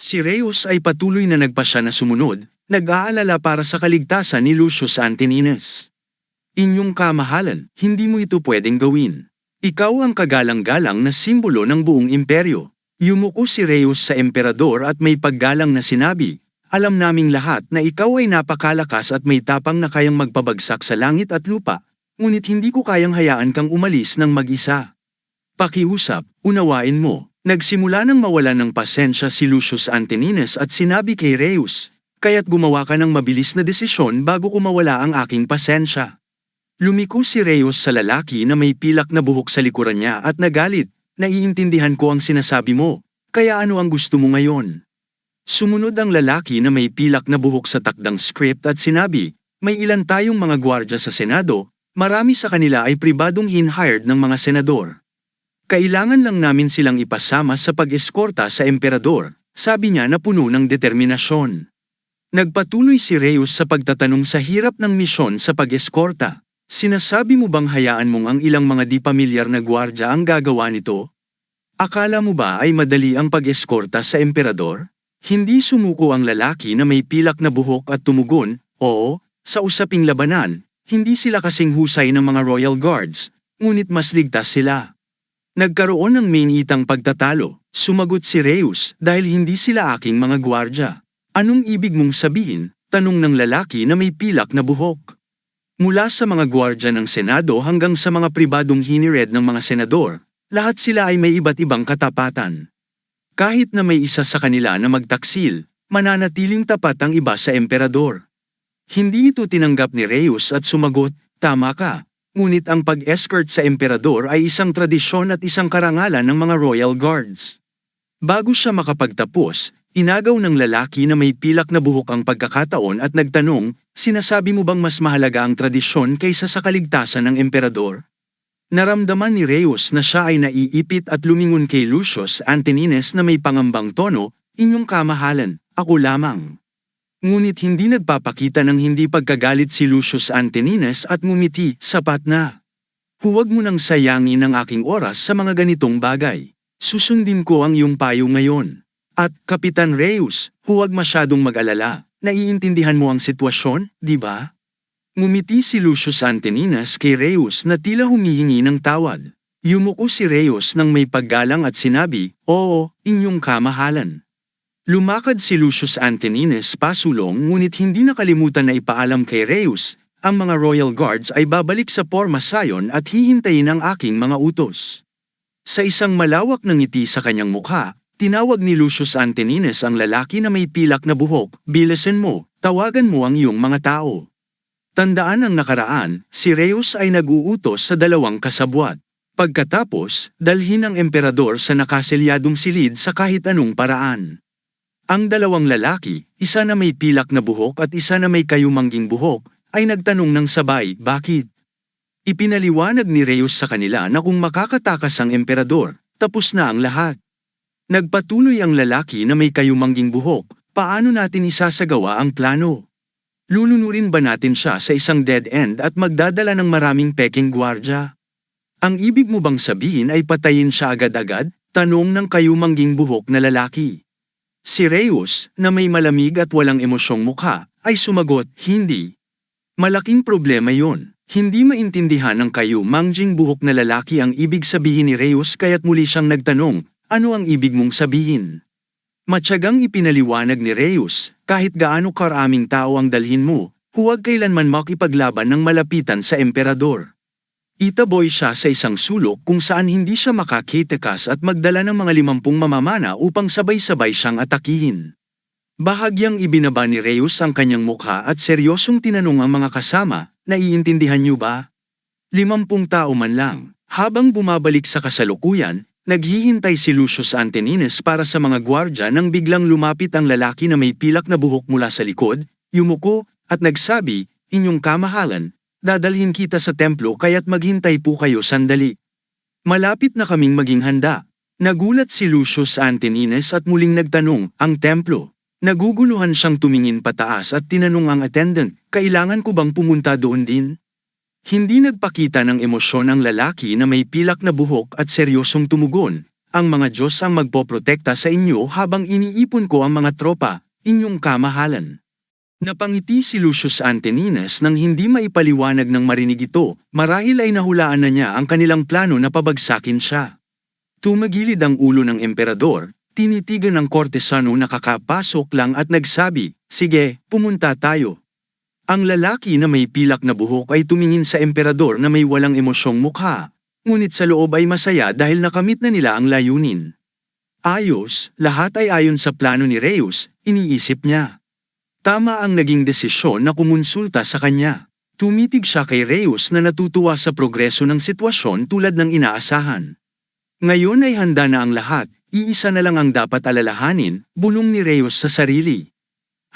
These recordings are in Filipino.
Si Rheus ay patuloy na nagpasya na sumunod, nag-aalala para sa kaligtasan ni Lucius Antonines. Inyong kamahalan, hindi mo ito pwedeng gawin. Ikaw ang kagalang-galang na simbolo ng buong imperyo. Yumuko si Rheus sa emperador at may paggalang na sinabi, alam naming lahat na ikaw ay napakalakas at may tapang na kayang magpabagsak sa langit at lupa, ngunit hindi ko kayang hayaan kang umalis ng mag-isa. Pakiusap, unawain mo. Nagsimula nang mawalan ng pasensya si Lucius Antonines at sinabi kay Rheus, kaya't gumawa ka ng mabilis na desisyon bago ko mawala ang aking pasensya. Lumiko si Rheus sa lalaki na may pilak na buhok sa likuran niya at nagalit, naiintindihan ko ang sinasabi mo, kaya ano ang gusto mo ngayon? Sumunod ang lalaki na may pilak na buhok sa takdang script at sinabi, may ilan tayong mga gwardya sa Senado, marami sa kanila ay pribadong hin-hired ng mga senador. Kailangan lang namin silang ipasama sa pag-eskorta sa emperador, sabi niya na puno ng determinasyon. Nagpatuloy si Rheus sa pagtatanong sa hirap ng misyon sa pag-eskorta. Sinasabi mo bang hayaan mong ang ilang mga di pamilyar na gwardya ang gagawa nito? Akala mo ba ay madali ang pag-eskorta sa emperador? Hindi sumuko ang lalaki na may pilak na buhok at tumugon, oo, sa usaping labanan, hindi sila kasing husay ng mga royal guards, ngunit mas ligtas sila. Nagkaroon ng mainitang pagtatalo, sumagot si Rheus dahil hindi sila aking mga gwardya. Anong ibig mong sabihin? Tanong ng lalaki na may pilak na buhok. Mula sa mga gwardya ng Senado hanggang sa mga pribadong hinired ng mga senador, lahat sila ay may iba't ibang katapatan. Kahit na may isa sa kanila na magtaksil, mananatiling tapat ang iba sa emperador. Hindi ito tinanggap ni Rheus at sumagot, tama ka. Ngunit ang pag-escort sa emperador ay isang tradisyon at isang karangalan ng mga royal guards. Bago siya makapagtapos, inagaw ng lalaki na may pilak na buhok ang pagkakataon at nagtanong, sinasabi mo bang mas mahalaga ang tradisyon kaysa sa kaligtasan ng emperador? Naramdaman ni Rheus na siya ay naiipit at lumingon kay Lucius Antonines na may pangambang tono, inyong kamahalan, ako lamang. Ngunit hindi nagpapakita ng hindi pagkagalit si Lucius Antonines at ngumiti, sapat na. Huwag mo nang sayangin ang aking oras sa mga ganitong bagay. Susundin ko ang iyong payo ngayon. At, Kapitan Rheus, huwag masyadong mag-alala. Naiintindihan mo ang sitwasyon, di ba? Ngumiti si Lucius Antonines kay Rheus na tila humihingi ng tawad. Yumuko si Rheus nang may paggalang at sinabi, oo, inyong kamahalan. Lumakad si Lucius Antonines pasulong ngunit hindi nakalimutan na ipaalam kay Rheus, ang mga royal guards ay babalik sa Porma Sion at hihintayin ang aking mga utos. Sa isang malawak na ngiti sa kanyang mukha, tinawag ni Lucius Antonines ang lalaki na may pilak na buhok, bilisan mo, tawagan mo ang iyong mga tao. Tandaan ang nakaraan, si Rheus ay nag-uutos sa dalawang kasabwat. Pagkatapos, dalhin ang emperador sa nakaselyadong silid sa kahit anong paraan. Ang dalawang lalaki, isa na may pilak na buhok at isa na may kayumangging buhok, ay nagtanong ng sabay, bakit? Ipinaliwanag ni Rheus sa kanila na kung makakatakas ang emperador, tapos na ang lahat. Nagpatuloy ang lalaki na may kayumangging buhok, paano natin isasagawa ang plano? Lulunurin ba natin siya sa isang dead end at magdadala ng maraming peking gwardya? Ang ibig mo bang sabihin ay patayin siya agad-agad? Tanong ng kayumangging buhok na lalaki. Si Rheus, na may malamig at walang emosyong mukha, ay sumagot, hindi. Malaking problema yon. Hindi maintindihan ng kayumangging buhok na lalaki ang ibig sabihin ni Rheus kaya't muli siyang nagtanong, ano ang ibig mong sabihin? Matyagang ipinaliwanag ni Rheus, kahit gaano karaming tao ang dalhin mo, huwag kailanman makipaglaban ng malapitan sa emperador. Itaboy siya sa isang sulok kung saan hindi siya makakitakas at magdala ng mga 50 mamamana upang sabay-sabay siyang atakihin. Bahagyang ibinaba ni Rheus ang kanyang mukha at seryosong tinanong ang mga kasama, naiintindihan niyo ba? 50 tao man lang. Habang bumabalik sa kasalukuyan, naghihintay si Lucius Antonines para sa mga gwardya nang biglang lumapit ang lalaki na may pilak na buhok mula sa likod, yumuko, at nagsabi, inyong kamahalan, dadalhin kita sa templo kaya't maghintay po kayo sandali. Malapit na kaming maging handa. Nagulat si Lucius Antonines at muling nagtanong, ang templo. Naguguluhan siyang tumingin pataas at tinanong ang attendant, kailangan ko bang pumunta doon din? Hindi nagpakita ng emosyon ang lalaki na may pilak na buhok at seryosong tumugon, ang mga Diyos ang magpoprotekta sa inyo habang iniipon ko ang mga tropa, inyong kamahalan. Napangiti si Lucius Antoninus nang hindi maipaliwanag ng marinig ito, marahil ay nahulaan na niya ang kanilang plano na pabagsakin siya. Tumagilid ang ulo ng emperador, tinitigan ng kortesano na kakapasok lang at nagsabi, "Sige, pumunta tayo." Ang lalaki na may pilak na buhok ay tumingin sa emperador na may walang emosyong mukha, ngunit sa loob ay masaya dahil nakamit na nila ang layunin. Ayos, lahat ay ayon sa plano ni Rheus, iniisip niya. Tama ang naging desisyon na kumonsulta sa kanya. Tumitig siya kay Rheus na natutuwa sa progreso ng sitwasyon tulad ng inaasahan. Ngayon ay handa na ang lahat, iisa na lang ang dapat alalahanin, bulong ni Rheus sa sarili.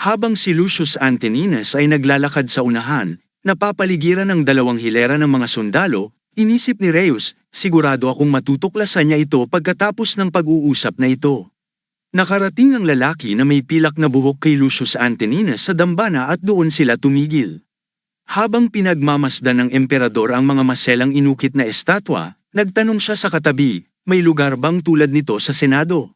Habang si Lucius Antoninus ay naglalakad sa unahan, napapaligiran ng dalawang hilera ng mga sundalo, inisip ni Rheus, sigurado akong matutuklasan niya ito pagkatapos ng pag-uusap na ito. Nakarating ang lalaki na may pilak na buhok kay Lucius Antoninus sa dambana at doon sila tumigil. Habang pinagmamasdan ng emperador ang mga maselang inukit na estatwa, nagtanong siya sa katabi, may lugar bang tulad nito sa Senado?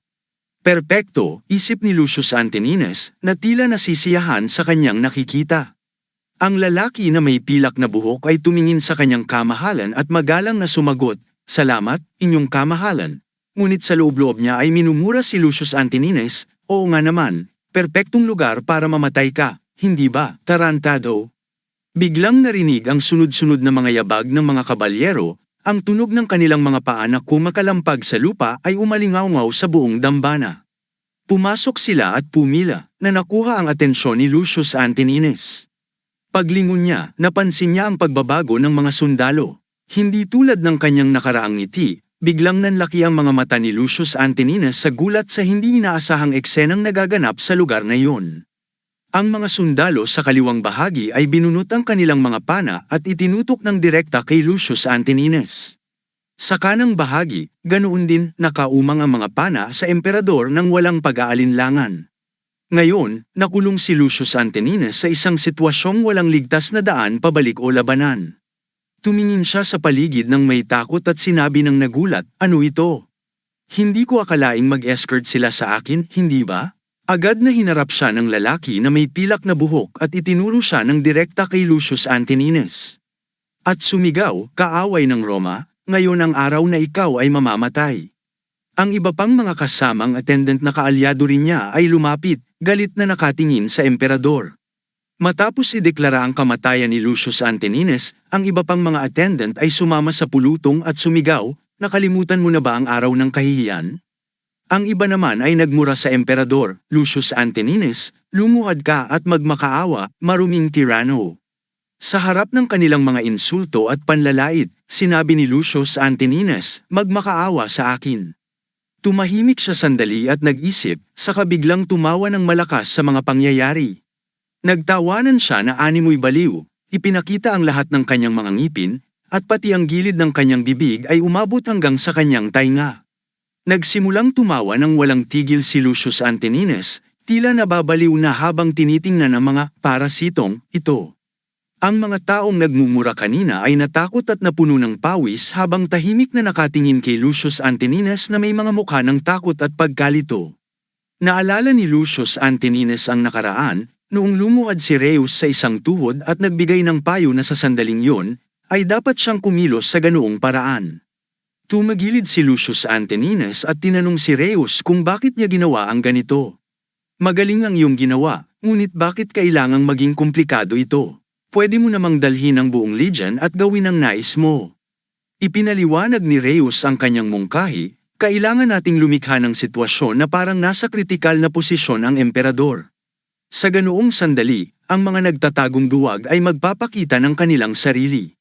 Perpekto, isip ni Lucius Antoninus na tila nasisiyahan sa kanyang nakikita. Ang lalaki na may pilak na buhok ay tumingin sa kanyang kamahalan at magalang na sumagot, "Salamat, inyong kamahalan." Ngunit sa loob-loob niya ay minumura si Lucius Antoninus, "Oo nga naman, perpektong lugar para mamatay ka, hindi ba, tarantado?" Biglang narinig ang sunod-sunod na mga yabag ng mga kabalyero, ang tunog ng kanilang mga paa na kumakalampag sa lupa ay umalingaw-ngaw sa buong dambana. Pumasok sila at pumila, na nakuha ang atensyon ni Lucius Antoninus. Paglingon niya, napansin niya ang pagbabago ng mga sundalo. Hindi tulad ng kanyang nakaraang ngiti, biglang nanlaki ang mga mata ni Lucius Antoninus sa gulat sa hindi inaasahang eksenang nagaganap sa lugar na iyon. Ang mga sundalo sa kaliwang bahagi ay binunot ang kanilang mga pana at itinutok ng direkta kay Lucius Antoninus. Sa kanang bahagi, ganoon din nakaumang ang mga pana sa emperador ng walang pag-aalinlangan. Ngayon, nakulong si Lucius Antoninus sa isang sitwasyong walang ligtas na daan pabalik o labanan. Tumingin siya sa paligid ng may takot at sinabi ng nagulat, "Ano ito? Hindi ko akalaing mag-escort sila sa akin, hindi ba?" Agad na hinarap siya ng lalaki na may pilak na buhok at itinuro siya ng direkta kay Lucius Antoninus. At sumigaw, "Kaaway ng Roma, ngayon ang araw na ikaw ay mamamatay." Ang iba pang mga kasamang attendant na kaalyado rin niya ay lumapit, galit na nakatingin sa emperador. Matapos ideklara ang kamatayan ni Lucius Antoninus, ang iba pang mga attendant ay sumama sa pulutong at sumigaw, "Nakalimutan mo na ba ang araw ng kahihiyan?" Ang iba naman ay nagmura sa emperador, "Lucius Antoninus, lumuhad ka at magmakaawa, maruming tirano." Sa harap ng kanilang mga insulto at panlalait, sinabi ni Lucius Antoninus, "Magmakaawa sa akin." Tumahimik siya sandali at nag-isip, saka biglang tumawa ng malakas sa mga pangyayari. Nagtawanan siya na animoy baliw, ipinakita ang lahat ng kanyang mga ngipin, at pati ang gilid ng kanyang bibig ay umabot hanggang sa kanyang tainga. Nagsimulang tumawa ng walang tigil si Lucius Antoninus, tila nababaliw na habang tinitingnan ang mga parasitong ito. Ang mga taong nagmumura kanina ay natakot at napuno ng pawis habang tahimik na nakatingin kay Lucius Antoninus na may mga mukha ng takot at pagkalito. Naalala ni Lucius Antoninus ang nakaraan, noong lumuhad si Rheus sa isang tuhod at nagbigay ng payo na sa sandaling yun, ay dapat siyang kumilos sa ganoong paraan. Tumagilid si Lucius Antoninus at tinanong si Rheus kung bakit niya ginawa ang ganito. "Magaling ang iyong ginawa, ngunit bakit kailangang maging komplikado ito? Pwede mo namang dalhin ang buong legion at gawin ang nais mo." Ipinaliwanag ni Rheus ang kanyang mungkahi, "Kailangan nating lumikha ng sitwasyon na parang nasa kritikal na posisyon ang emperador. Sa ganoong sandali, ang mga nagtatagong duwag ay magpapakita ng kanilang sarili."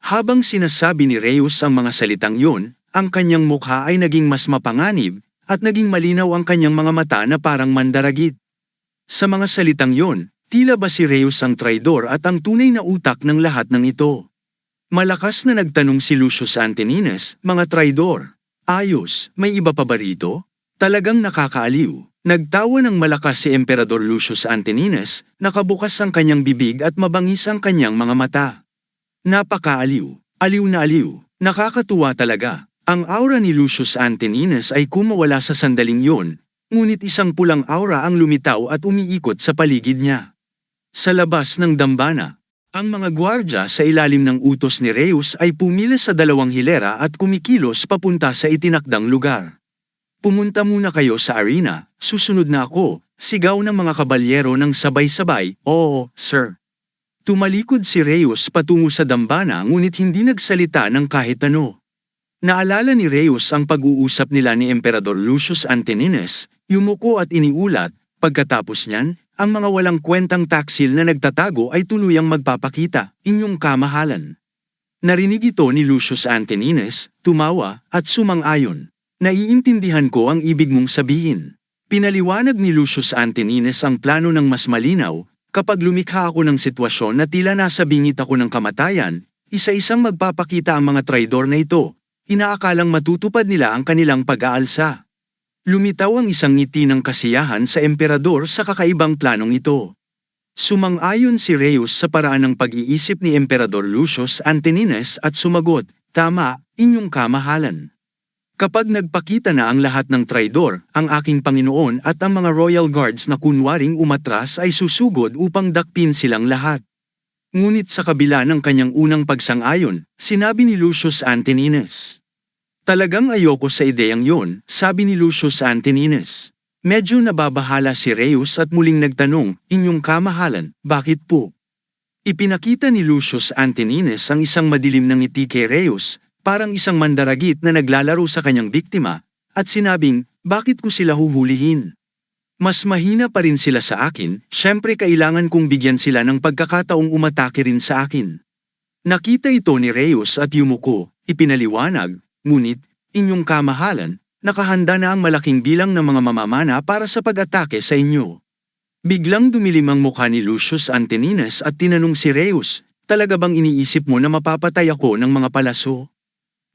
Habang sinasabi ni Rheus ang mga salitang yun, ang kanyang mukha ay naging mas mapanganib, at naging malinaw ang kanyang mga mata na parang mandaragit. Sa mga salitang yun, tila ba si Rheus ang traidor at ang tunay na utak ng lahat ng ito? Malakas na nagtanong si Lucius Antoninus, "Mga traidor? Ayos, may iba pa ba rito?" Talagang nakakaaliw. Nagtawa ng malakas si Emperador Lucius Antoninus, nakabukas ang kanyang bibig at mabangis ang kanyang mga mata. "Napakaaliw, aliw na aliw, nakakatuwa talaga. Ang aura ni Lucius Antoninus ay kumawala sa sandaling yun, ngunit isang pulang aura ang lumitaw at umiikot sa paligid niya. Sa labas ng dambana, ang mga gwardya sa ilalim ng utos ni Reus ay pumila sa dalawang hilera at kumikilos papunta sa itinakdang lugar. Pumunta muna kayo sa arena, susunod na ako, sigaw ng mga kabalyero ng sabay-sabay, oo, sir. Tumalikod si Reus patungo sa dambana ngunit hindi nagsalita ng kahit ano. Naalala ni Reus ang pag-uusap nila ni Emperador Lucius Antoninus, yumuko at iniulat, pagkatapos niyan, ang mga walang kwentang taksil na nagtatago ay tuluyang magpapakita, inyong kamahalan. Narinig ito ni Lucius Antoninus, tumawa, at sumang-ayon. Naiintindihan ko ang ibig mong sabihin. Pinaliwanag ni Lucius Antoninus ang plano ng mas malinaw, kapag lumikha ako ng sitwasyon na tila nasa bingit ako ng kamatayan, isa-isang magpapakita ang mga traidor na ito. Inaakalang matutupad nila ang kanilang pag-aalsa. Lumitaw ang isang ngiti ng kasiyahan sa emperador sa kakaibang planong ito. Sumang-ayon si Reus sa paraan ng pag-iisip ni Emperador Lucius Antoninus at sumagot, tama, inyong kamahalan. Kapag nagpakita na ang lahat ng traidor, ang aking Panginoon at ang mga royal guards na kunwaring umatras ay susugod upang dakpin silang lahat. Ngunit sa kabila ng kanyang unang pagsang-ayon, sinabi ni Lucius Antoninus. Talagang ayoko sa ideyang yon, sabi ni Lucius Antoninus. Medyo nababahala si Reus at muling nagtanong, inyong kamahalan, bakit po? Ipinakita ni Lucius Antoninus ang isang madilim na ngiti kay Reus, parang isang mandaragit na naglalaro sa kanyang biktima, at sinabing, bakit ko sila huhulihin? Mas mahina pa rin sila sa akin, syempre kailangan kong bigyan sila ng pagkakataong umatake rin sa akin. Nakita ito ni Reus at yumuko, ipinaliwanag, ngunit, inyong kamahalan, nakahanda na ang malaking bilang ng mga mamamana para sa pag-atake sa inyo. Biglang dumilim ang mukha ni Lucius Antoninus at tinanong si Reus, talaga bang iniisip mo na mapapatay ako ng mga palaso?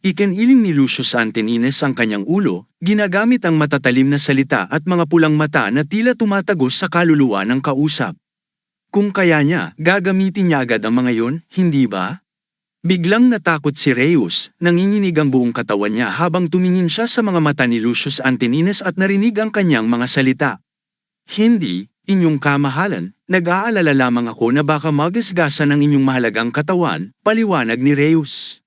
Ikiniling ni Lucius Antoninus ang kanyang ulo, ginagamit ang matatalim na salita at mga pulang mata na tila tumatagos sa kaluluwa ng kausap. Kung kaya niya, gagamitin niya agad ang mga yon, hindi ba? Biglang natakot si Reus, nanginginig ang buong katawan niya habang tumingin siya sa mga mata ni Lucius Antoninus at narinig ang kanyang mga salita. Hindi, inyong kamahalan, nag-aalala lamang ako na baka magasgasan ang inyong mahalagang katawan, paliwanag ni Reus.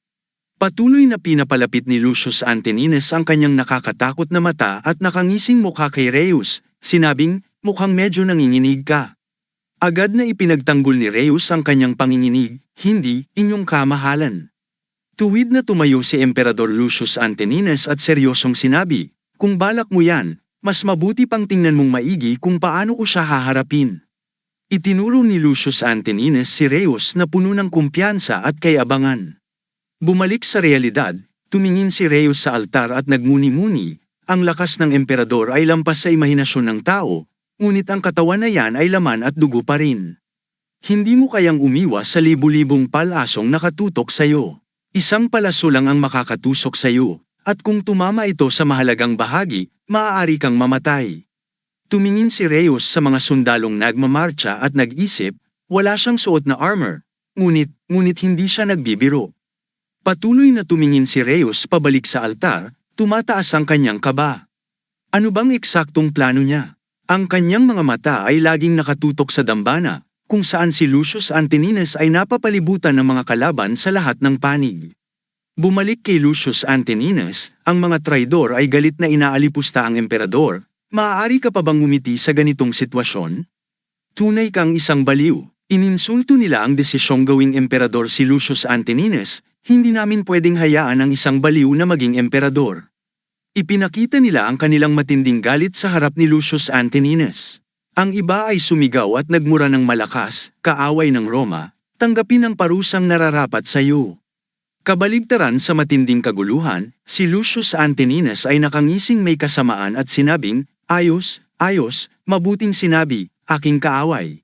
Patuloy na pinapalapit ni Lucius Antoninus ang kanyang nakakatakot na mata at nakangising mukha kay Reus, sinabing, mukhang medyo nanginginig ka. Agad na ipinagtanggol ni Reus ang kanyang panginginig, hindi, inyong kamahalan. Tuwid na tumayo si Emperador Lucius Antoninus at seryosong sinabi, kung balak mo yan, mas mabuti pang tingnan mong maigi kung paano ko siya haharapin. Itinuro ni Lucius Antoninus si Reus na puno ng kumpiyansa at kayabangan. Bumalik sa realidad, tumingin si Reus sa altar at nagmuni-muni, ang lakas ng emperador ay lampas sa imahinasyon ng tao, ngunit ang katawan na yan ay laman at dugo pa rin. Hindi mo kayang umiwas sa libu-libong palasong nakatutok sa iyo. Isang palaso lang ang makakatusok sa iyo, at kung tumama ito sa mahalagang bahagi, maaari kang mamatay. Tumingin si Reus sa mga sundalong nagmamarcha at nag-isip, wala siyang suot na armor, ngunit hindi siya nagbibiro. Patuloy na tumingin si Reus pabalik sa altar, tumataas ang kanyang kaba. Ano bang eksaktong plano niya? Ang kanyang mga mata ay laging nakatutok sa dambana, kung saan si Lucius Antoninus ay napapalibutan ng mga kalaban sa lahat ng panig. Bumalik kay Lucius Antoninus, ang mga traidor ay galit na inaalipusta ang emperador, maaari ka pa bang ngumiti sa ganitong sitwasyon? Tunay kang isang baliw. Ininsulto nila ang desisyong gawing emperador si Lucius Antoninus, hindi namin pwedeng hayaan ang isang baliw na maging emperador. Ipinakita nila ang kanilang matinding galit sa harap ni Lucius Antoninus. Ang iba ay sumigaw at nagmura ng malakas, kaaway ng Roma, tanggapin ang parusang nararapat sa iyo. Kabaligtaran sa matinding kaguluhan, si Lucius Antoninus ay nakangising may kasamaan at sinabing, ayos, mabuting sinabi, aking kaaway.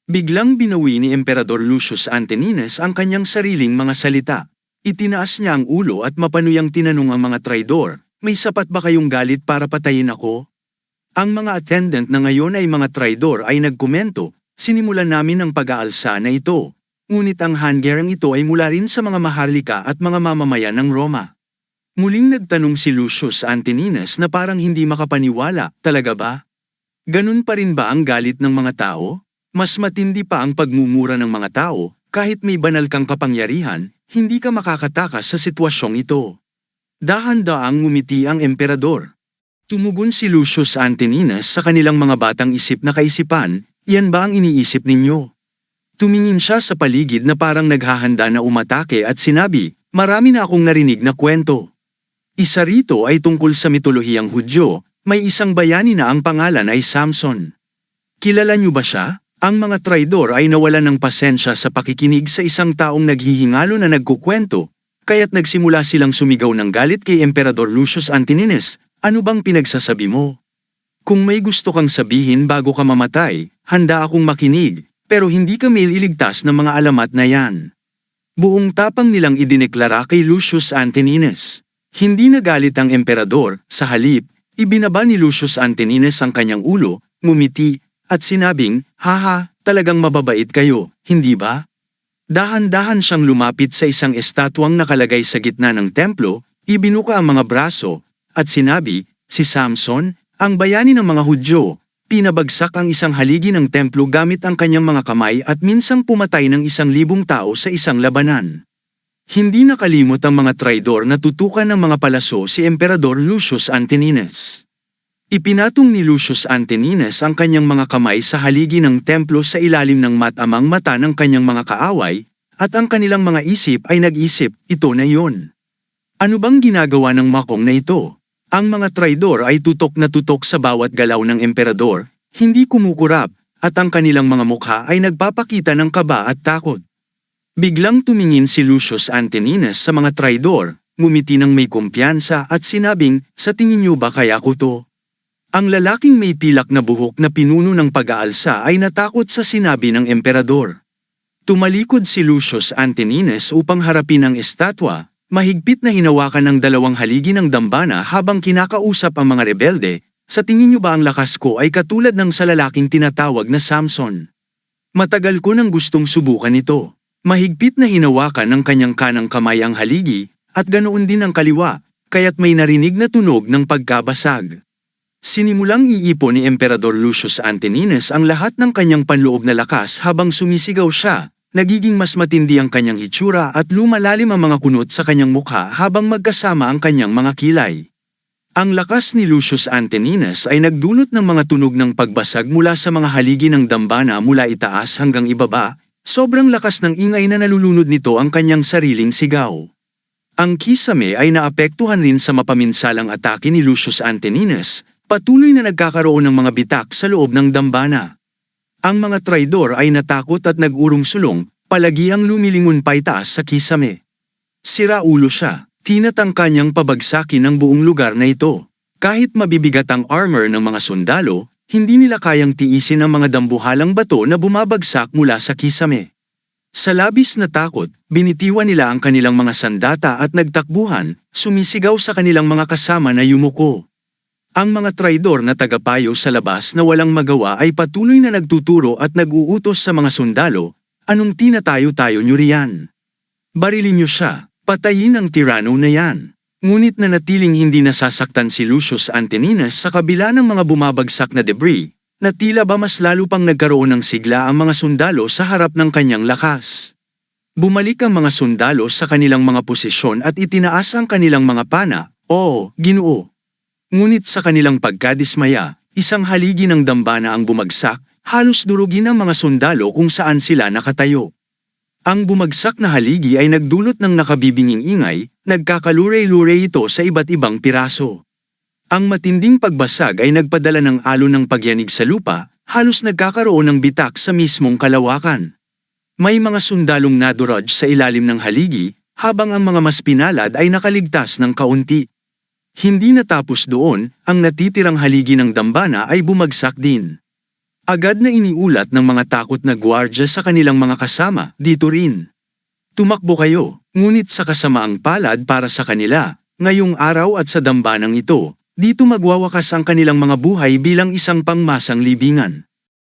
Biglang binawi ni Emperador Lucius Antoninus ang kanyang sariling mga salita. Itinaas niya ang ulo at mapanuyang tinanong ang mga traidor, may sapat ba kayong galit para patayin ako? Ang mga attendant na ngayon ay mga traidor ay nagkomento, sinimulan namin ang pag-aalsa na ito. Ngunit ang handgerang ito ay mula rin sa mga maharlika at mga mamamayan ng Roma. Muling nagtanong si Lucius Antinines na parang hindi makapaniwala, talaga ba? Ganun pa rin ba ang galit ng mga tao? Mas matindi pa ang pagmumura ng mga tao, kahit may banal kang kapangyarihan, hindi ka makakatakas sa sitwasyong ito. Dahan-daang ngumiti ang emperador. Tumugon si Lucius Antinines sa kanilang mga batang isip na kaisipan, yan ba ang iniisip ninyo? Tumingin siya sa paligid na parang naghahanda na umatake at sinabi, marami na akong narinig na kwento. Isa rito ay tungkol sa mitolohiyang Hudyo, may isang bayani na ang pangalan ay Samson. Kilala niyo ba siya? Ang mga traidor ay nawalan ng pasensya sa pakikinig sa isang taong naghihingalo na nagkukwento, kaya't nagsimula silang sumigaw ng galit kay Emperador Lucius Antinines, ano bang pinagsasabi mo? Kung may gusto kang sabihin bago ka mamatay, handa akong makinig, pero hindi ka maililigtas ng mga alamat na yan. Buong tapang nilang idineklara kay Lucius Antinines. Hindi nagalit ang emperador, sa halip, ibinaba ni Lucius Antinines ang kanyang ulo, ngumiti, at sinabing, haha, talagang mababait kayo, hindi ba? Dahan-dahan siyang lumapit sa isang estatwang nakalagay sa gitna ng templo, ibinuka ang mga braso, at sinabi, si Samson, ang bayani ng mga Hudyo, pinabagsak ang isang haligi ng templo gamit ang kanyang mga kamay at minsang pumatay ng 1,000 tao sa isang labanan. Hindi nakalimot ang mga traidor na tutukan ng mga palaso si Emperador Lucius Antinines. Ipinatong ni Lucius Antinines ang kanyang mga kamay sa haligi ng templo sa ilalim ng matamang mata ng kanyang mga kaaway, at ang kanilang mga isip ay nag-isip, ito na yon. Ano bang ginagawa ng makong na ito? Ang mga traidor ay tutok na tutok sa bawat galaw ng emperador, hindi kumukurap, at ang kanilang mga mukha ay nagpapakita ng kaba at takot. Biglang tumingin si Lucius Antinines sa mga traidor, ngumiti ng may kumpiyansa at sinabing, sa tingin niyo ba kaya ko to? Ang lalaking may pilak na buhok na pinuno ng pag-aalsa ay natakot sa sinabi ng emperador. Tumalikod si Lucius Antinines upang harapin ang estatwa, mahigpit na hinawakan ng 2 haligi ng dambana habang kinakausap ang mga rebelde, sa tingin niyo ba ang lakas ko ay katulad ng sa lalaking tinatawag na Samson? Matagal ko nang gustong subukan ito. Mahigpit na hinawakan ng kanyang kanang kamay ang haligi, at ganoon din ang kaliwa, kaya't may narinig na tunog ng pagkabasag. Sinimulang iipon ni Emperador Lucius Antinines ang lahat ng kanyang panloob na lakas habang sumisigaw siya, nagiging mas matindi ang kanyang hitsura at lumalalim ang mga kunot sa kanyang mukha habang magkasama ang kanyang mga kilay. Ang lakas ni Lucius Antinines ay nagdulot ng mga tunog ng pagbasag mula sa mga haligi ng dambana mula itaas hanggang ibaba. Sobrang lakas ng ingay na nalulunod nito ang kanyang sariling sigaw. Ang kisame ay naapektuhan rin sa mapaminsalang atake ni Lucius Antinines, patuloy na nagkakaroon ng mga bitak sa loob ng dambana. Ang mga traidor ay natakot at nag-urong-sulong, palagi ang lumilingon paitaas sa kisame. Sira ulo siya, tinatang kanyang pabagsakin ang buong lugar na ito. Kahit mabibigat ang armor ng mga sundalo, hindi nila kayang tiisin ang mga dambuhalang bato na bumabagsak mula sa kisame. Sa labis na takot, binitiwan nila ang kanilang mga sandata at nagtakbuhan, sumisigaw sa kanilang mga kasama na yumuko. Ang mga traidor na tagapayo sa labas na walang magawa ay patuloy na nagtuturo at nag-uutos sa mga sundalo, anong tinatayo-tayo nyo riyan? Barilin nyo siya, patayin ang tirano na yan. Ngunit nanatiling hindi nasasaktan si Lucius Antinines sa kabila ng mga bumabagsak na debris, na tila ba mas lalo pang nagkaroon ng sigla ang mga sundalo sa harap ng kanyang lakas. Bumalik ang mga sundalo sa kanilang mga posisyon at itinaas ang kanilang mga pana, oo, Ginoo. Ngunit sa kanilang pagkadismaya, isang haligi ng dambana ang bumagsak, halos durugin ang mga sundalo kung saan sila nakatayo. Ang bumagsak na haligi ay nagdulot ng nakabibinging ingay, nagkakaluray-luray ito sa iba't ibang piraso. Ang matinding pagbasag ay nagpadala ng alon ng pagyanig sa lupa, halos nagkakaroon ng bitak sa mismong kalawakan. May mga sundalong nadurog sa ilalim ng haligi, habang ang mga mas pinalad ay nakaligtas ng kaunti. Hindi natapos doon, ang natitirang haligi ng dambana ay bumagsak din. Agad na iniulat ng mga takot na gwardya sa kanilang mga kasama, dito rin. Tumakbo kayo, ngunit sa kasamaang palad para sa kanila, ngayong araw at sa dambanang ito, dito magwawakas ang kanilang mga buhay bilang isang pangmasang libingan.